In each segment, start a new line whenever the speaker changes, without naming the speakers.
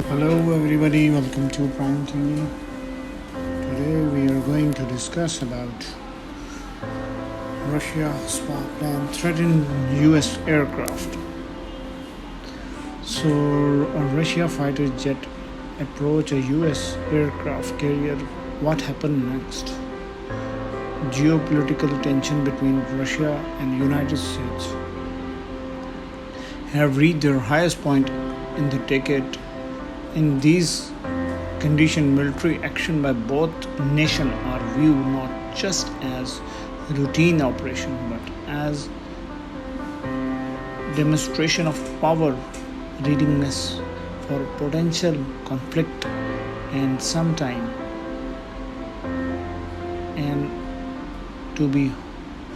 Hello, everybody. Welcome to Prime TV. Today, we are going to discuss about Russia spy plan threatening U.S. aircraft. So, a Russia fighter jet approached a U.S. aircraft carrier. What happened next? Geopolitical tension between Russia and the United States have reached their highest point in the decade. In these conditions, military action by both nations are viewed not just as routine operation but as demonstration of power, readiness for potential conflict, and sometime and to be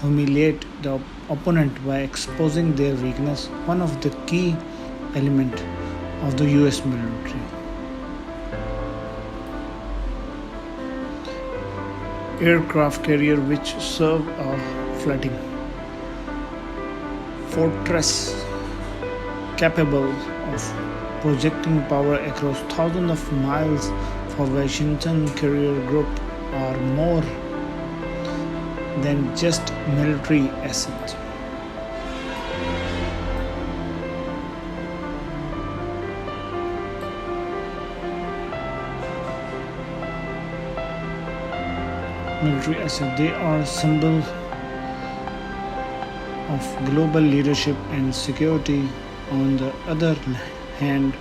humiliate the opponent by exposing their weakness, one of the key elements of the US military. Aircraft carrier which serve a floating fortress capable of projecting power across thousands of miles for Washington carrier group are more than just military assets. Military assets. They are symbol of global leadership and security. On the other hand,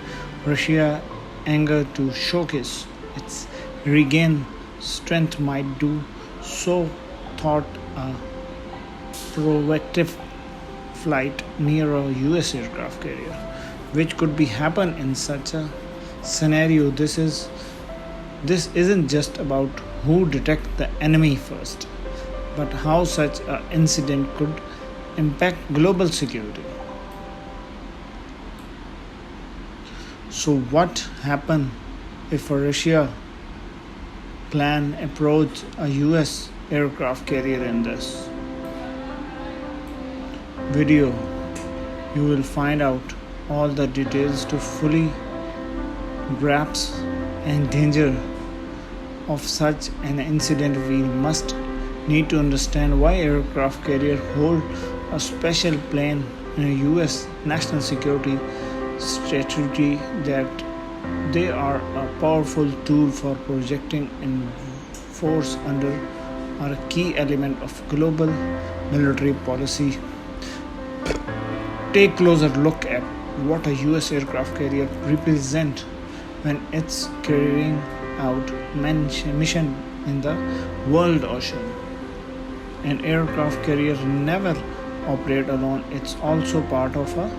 Russia anger to showcase its regain strength might do so thought a provocative flight near a US aircraft carrier, which could be happen in such a scenario. This isn't just about who detect the enemy first, but how such an incident could impact global security. So what happen if a Russia plan approach a US aircraft carrier in this video? You will find out all the details to fully grasp and danger of such an incident. We must need to understand why aircraft carriers hold a special place in a US national security strategy, that they are a powerful tool for projecting and force under are a key element of global military policy. Take closer look at what a US aircraft carrier represents when it's carrying out mission in the world ocean. An aircraft carrier never operates alone. It's also part of a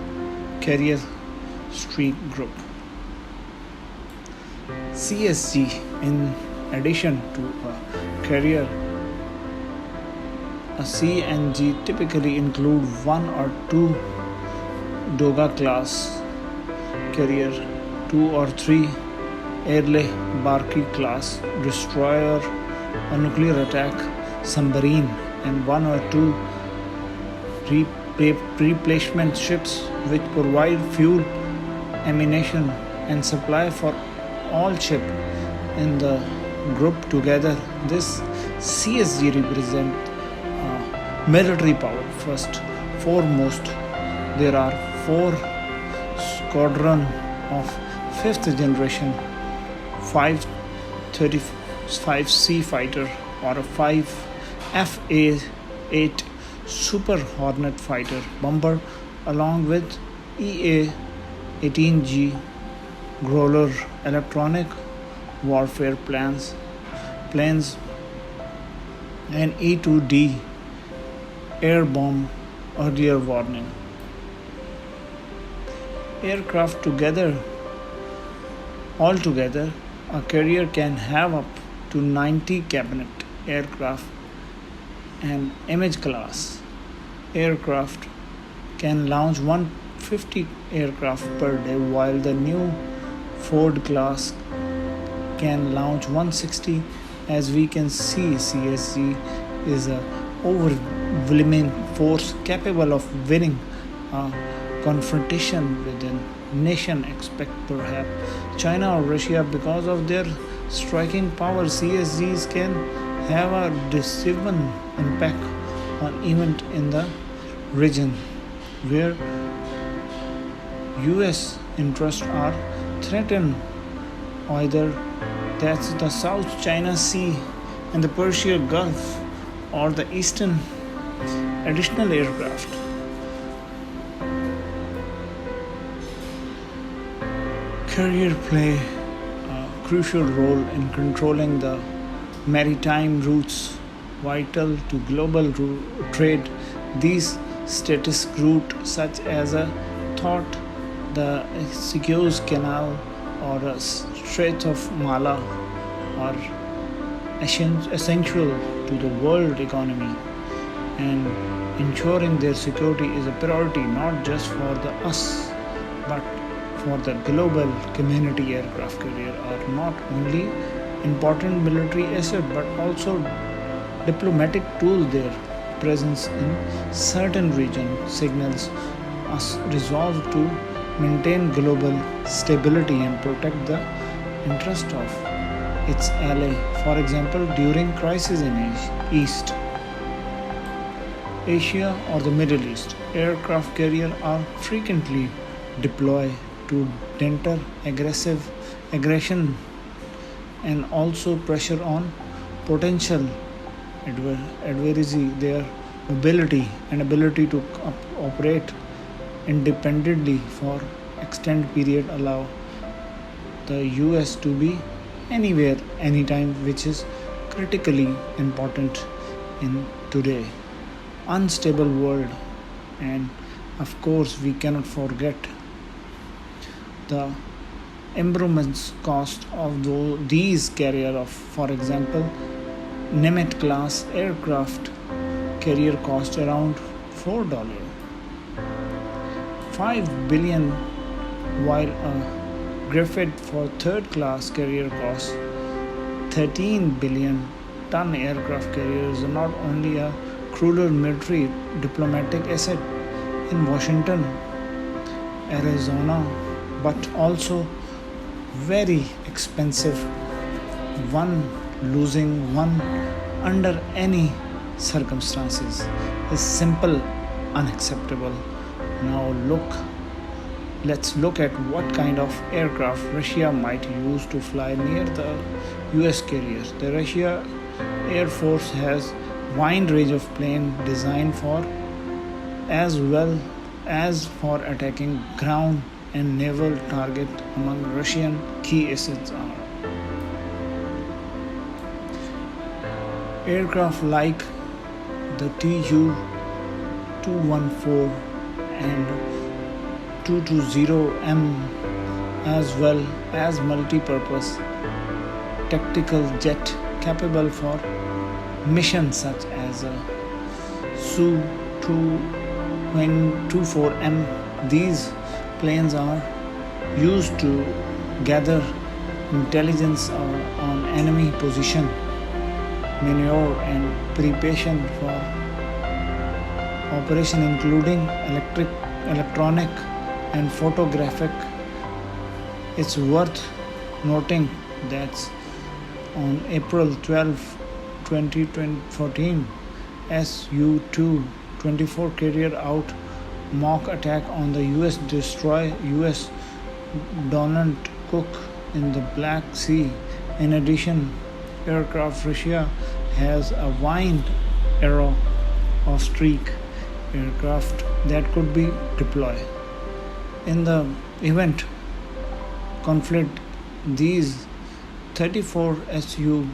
carrier street group. CSG, in addition to a carrier, a CNG typically include one or two Doga class carrier, two or three Airle Barkey class destroyer, a nuclear attack submarine, and one or two replacement ships which provide fuel, ammunition, and supply for all ships in the group together. This CSG represents military power. First, foremost, there are four squadron of fifth generation 535C fighter or a 5 FA-8 Super Hornet fighter bomber, along with EA-18G Growler electronic warfare planes, and E-2D airborne earlier warning aircraft. Altogether, a carrier can have up to 90 cabinet aircraft, and image class aircraft can launch 150 aircraft per day, while the new Ford class can launch 160. As we can see, CSG is a overwhelming force capable of winning a confrontation within nation expect. Perhaps China or Russia, because of their striking power, CSGs can have a decisive impact on event in the region where US interests are threatened, either that's the South China Sea and the Persian Gulf or the Eastern. Additional aircraft carrier play a crucial role in controlling the maritime routes vital to global trade. These strategic routes, such as a thought the Suez Canal or the Strait of Mala, are essential to the world economy, and ensuring their security is a priority not just for us but for the global community. Aircraft carrier are not only important military asset but also diplomatic tool. Their presence in certain regions signals us resolve to maintain global stability and protect the interest of its ally. For example, during crisis in East Asia or the Middle East, aircraft carriers are frequently deployed to deter aggression and also pressure on potential adversary. Their mobility and ability to operate independently for extended period allow the US to be anywhere, anytime, which is critically important in today unstable world. And of course, we cannot forget the immense cost of these carrier of, for example, Nimitz class aircraft carrier cost around $4, $5 billion, while a Griffith for third class carrier costs $13 billion. Ton aircraft carrier is not only a crucial military diplomatic asset in Washington, Arizona, but also very expensive one. Losing one under any circumstances is simple unacceptable. Now let's look at what kind of aircraft Russia might use to fly near the US carriers. The Russia Air Force has wide range of plane designed for as well as for attacking ground and naval target. Among Russian key assets are aircraft like the Tu-214 and Tu-220M, as well as multi-purpose tactical jet capable for missions such as Su-24M. These planes are used to gather intelligence on enemy position, maneuver and preparation for operation, including electronic and photographic. It's worth noting that on April 12, 2014, Su-24 carried out mock attack on the US destroyer US Donald Cook in the Black Sea. In addition, aircraft Russia has a wide array of streak aircraft that could be deployed in the event conflict. These 34 Su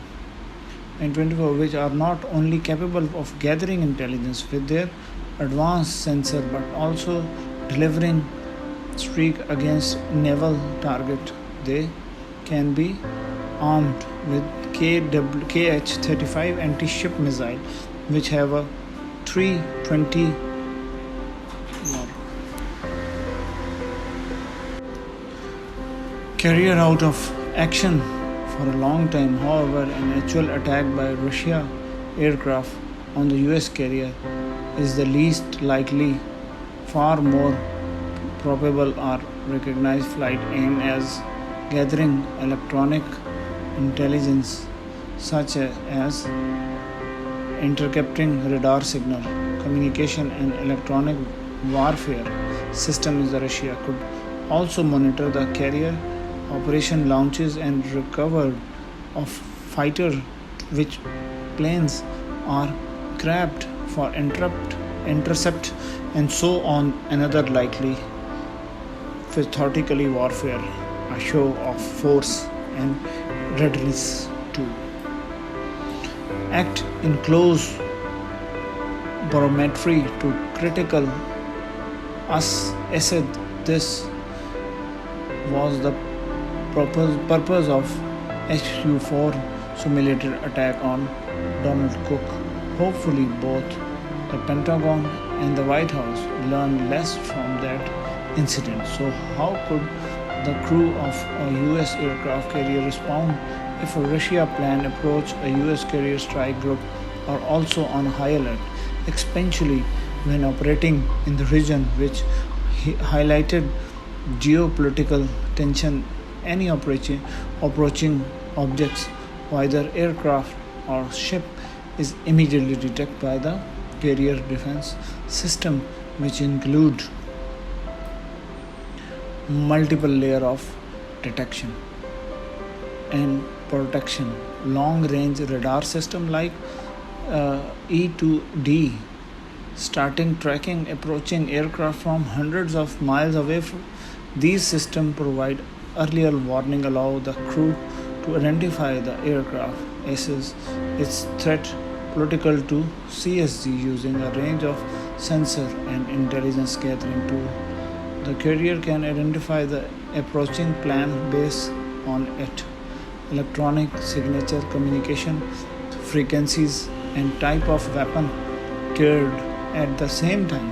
and 24, which are not only capable of gathering intelligence with their advanced sensor but also delivering streak against naval target. They can be armed with KH-35 anti-ship missile, which have a 320 carrier out of action for a long time. However, an actual attack by Russia aircraft on the US carrier is the least likely. Far more probable are recognized flight aimed as gathering electronic intelligence such as intercepting radar signal, communication and electronic warfare systems. Russia could also monitor the carrier operation launches and recover of fighter which planes are scrapped for intercept and so on. Another likely theoretically warfare, a show of force and readiness to act in close barometry to critical us assed. This was the purpose of HQ4 simulated attack on Donald Cook. Hopefully both the Pentagon and the White House learned less from that incident. So how could the crew of a US aircraft carrier respond if a Russia planned approach? A US carrier strike group are also on high alert, especially when operating in the region, which highlighted geopolitical tension. Any approaching objects, whether aircraft or ship, is immediately detected by the carrier defense system, which include multiple layer of detection and protection. Long range radar system like E2D starting tracking approaching aircraft from hundreds of miles away. These systems provide earlier warning, allow the crew to identify the aircraft assess its threat political to CSG using a range of sensor and intelligence gathering tool. The carrier can identify the approaching plane based on it, electronic signature, communication frequencies and type of weapon carried. At the same time,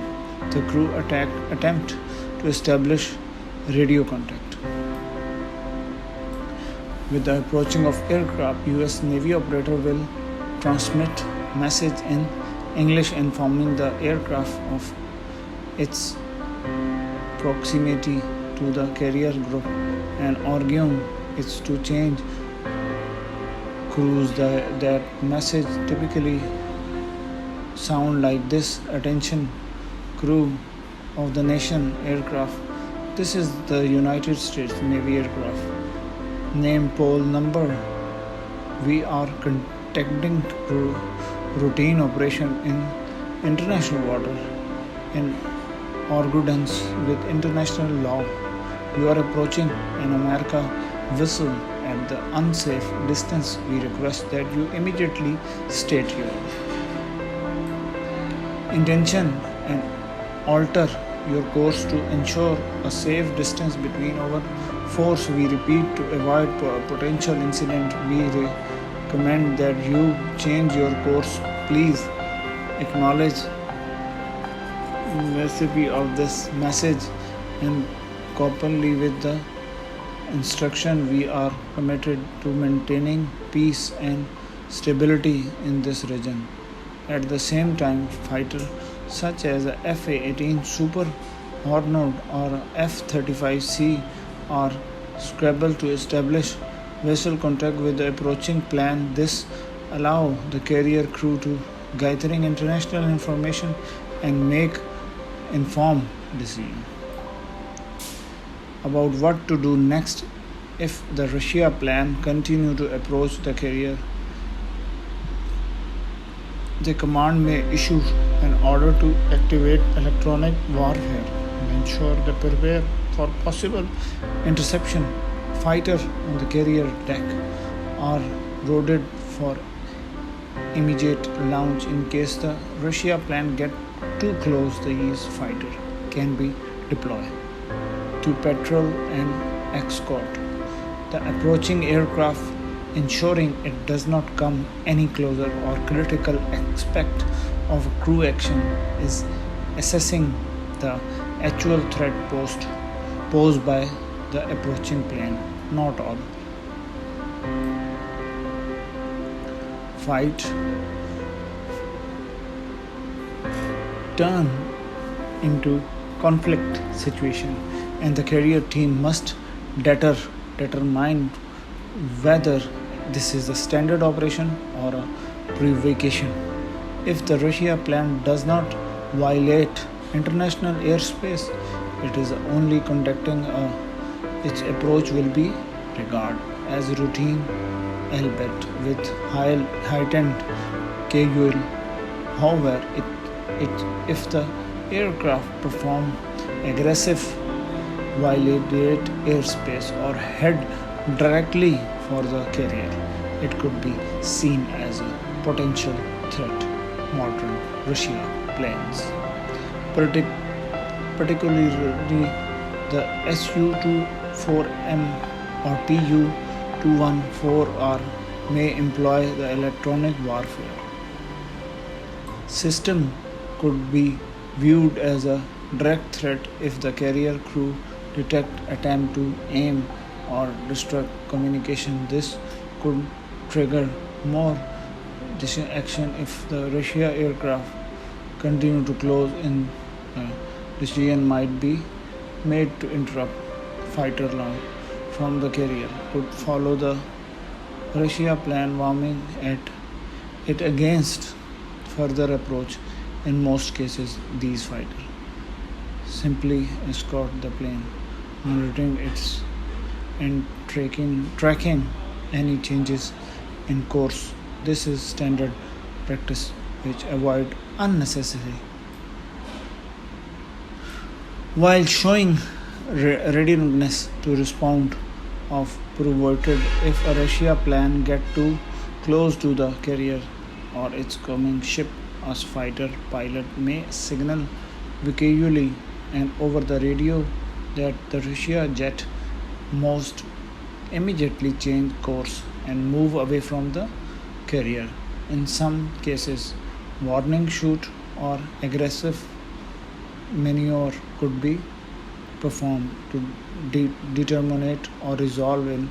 the crew attempt to establish radio contact. With the approaching of aircraft, US Navy operator will transmit message in English informing the aircraft of its proximity to the carrier group and arguing it's to change cruise. That message typically sound like this: attention crew of the nation aircraft, this is the United States Navy aircraft, name, pole number, we are conducting routine operation in international water in accordance with international law. You are approaching an America vessel at the unsafe distance. We request that you immediately state your intention and alter your course to ensure a safe distance between our force. We repeat, to avoid potential incident, we recommend that you change your course. Please acknowledge necessity of this message and cooperate with the instruction. We are committed to maintaining peace and stability in this region. At the same time, fighters such as the F-18 Super Hornet or F-35C are scrambled to establish vessel contact with the approaching plane. This allows the carrier crew to gathering international information and make informed decision about what to do next if the Russia plane continue to approach the carrier. The command may issue an order to activate electronic warfare and ensure they prepare for possible interception. Fighters on the carrier deck are loaded for immediate launch. In case the Russia plane get too close, these fighters can be deployed to patrol and escort the approaching aircraft, ensuring it does not come any closer. Or critical aspect of crew action is assessing the actual threat posed by the approaching plane. Not all fight turn into conflict situation. and the carrier team must determine whether this is a standard operation or a provocation. If the Russia plan does not violate international airspace, it is only conducting its approach will be regarded as routine, albeit with heightened casual. However, if the aircraft perform aggressive, violate airspace, or head directly for the carrier, it could be seen as a potential threat. Modern Russia planes, particularly the Su-24M or Tu-214R, may employ the electronic warfare system could be viewed as a direct threat if the carrier crew detect attempt to aim or disrupt communication. This could trigger more action if the Russia aircraft continue to close in. Decision might be made to interrupt fighter launch from the carrier could follow the Russia plan, warming it against further approach. In most cases, these fighters simply escort the plane, monitoring its and tracking any changes in course. This is standard practice which avoid unnecessary while showing readiness to respond of provocated if a Russia plan get too close to the carrier or its coming ship. A fighter pilot may signal visually and over the radio that the Russia jet must immediately change course and move away from the carrier. In some cases, warning shoot or aggressive maneuver could be performed to determine or resolve in